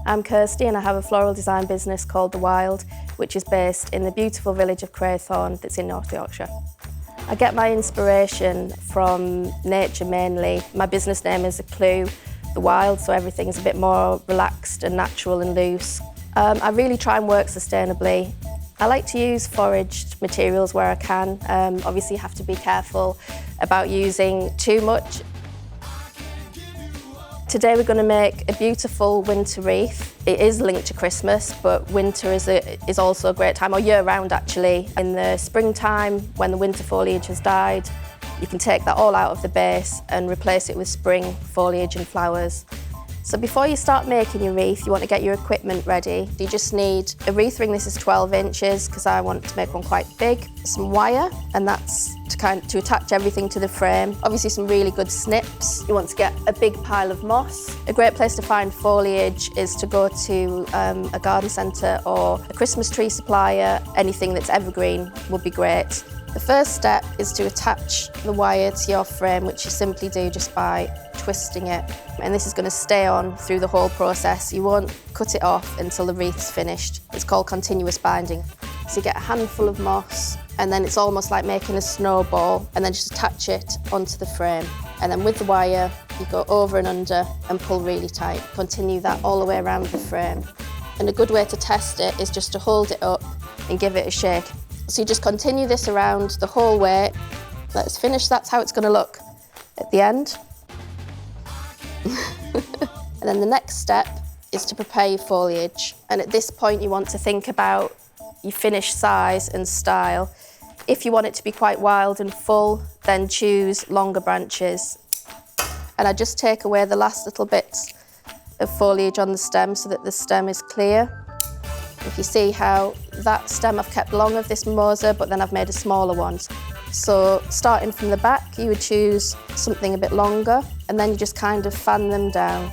I'm Kirsty and I have a floral design business called the Wilde, which is based in the beautiful village of Crathorne that's in North Yorkshire. I get my inspiration from nature mainly. My business name is a clue, the Wilde, so everything's a bit more relaxed and natural and loose. I really try and work sustainably. I like to use foraged materials where I can. Obviously you have to be careful about using too much. Today we're going to make a beautiful winter wreath. It is linked to Christmas, but winter is also a great time, or year-round actually. In the springtime, when the winter foliage has died, you can take that all out of the base and replace it with spring foliage and flowers. So before you start making your wreath, you want to get your equipment ready. You just need a wreath ring. This is 12 inches because I want to make one quite big. Some wire, and that's to attach everything to the frame. Obviously some really good snips. You want to get a big pile of moss. A great place to find foliage is to go to a garden centre or a Christmas tree supplier. Anything that's evergreen would be great. The first step is to attach the wire to your frame, which you simply do just by twisting it. And this is going to stay on through the whole process. You won't cut it off until the wreath's finished. It's called continuous binding. So you get a handful of moss, and then it's almost like making a snowball, and then just attach it onto the frame. And then with the wire, you go over and under and pull really tight. Continue that all the way around the frame. And a good way to test it is just to hold it up and give it a shake. So you just continue this around the whole way. Let's finish, that's how it's going to look at the end. And then the next step is to prepare your foliage. And at this point you want to think about your finished size and style. If you want it to be quite wild and full, then choose longer branches. And I just take away the last little bits of foliage on the stem so that the stem is clear. If you see how that stem I've kept long of this mimosa, but then I've made a smaller one. So starting from the back, you would choose something a bit longer, and then you just kind of fan them down.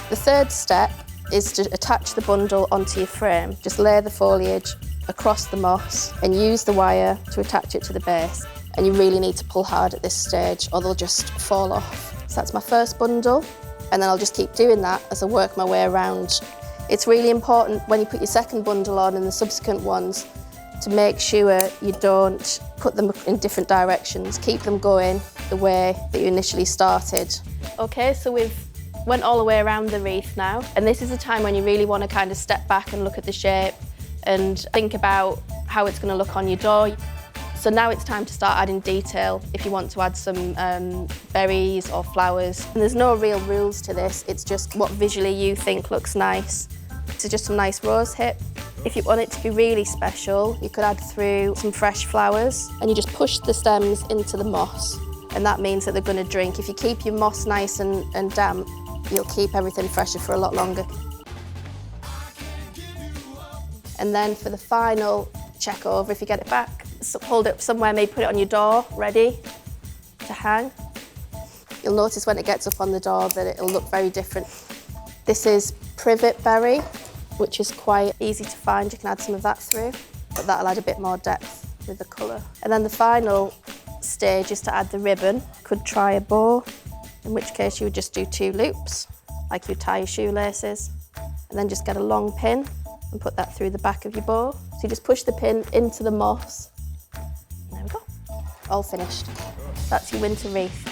The third step is to attach the bundle onto your frame. Just lay the foliage across the moss and use the wire to attach it to the base. And you really need to pull hard at this stage or they'll just fall off. So that's my first bundle, and then I'll just keep doing that as I work my way around. It's really important when you put your second bundle on and the subsequent ones to make sure you don't put them in different directions. Keep them going the way that you initially started. Okay, so we've went all the way around the wreath now, and this is a time when you really want to kind of step back and look at the shape and think about how it's going to look on your door. So now it's time to start adding detail if you want to add some berries or flowers. And there's no real rules to this, it's just what visually you think looks nice. So just some nice rose hip. If you want it to be really special, you could add through some fresh flowers, and you just push the stems into the moss, and that means that they're going to drink. If you keep your moss nice and damp, you'll keep everything fresher for a lot longer. And then for the final check over, if you get it back, hold it up somewhere, maybe put it on your door, ready to hang. You'll notice when it gets up on the door that it'll look very different. This is privet berry, which is quite easy to find. You can add some of that through, but that'll add a bit more depth with the colour. And then the final stage is to add the ribbon. Could try a bow, in which case you would just do 2 loops, like you tie your shoelaces, and then just get a long pin and put that through the back of your bow. So you just push the pin into the moss. And there we go, all finished. That's your winter wreath.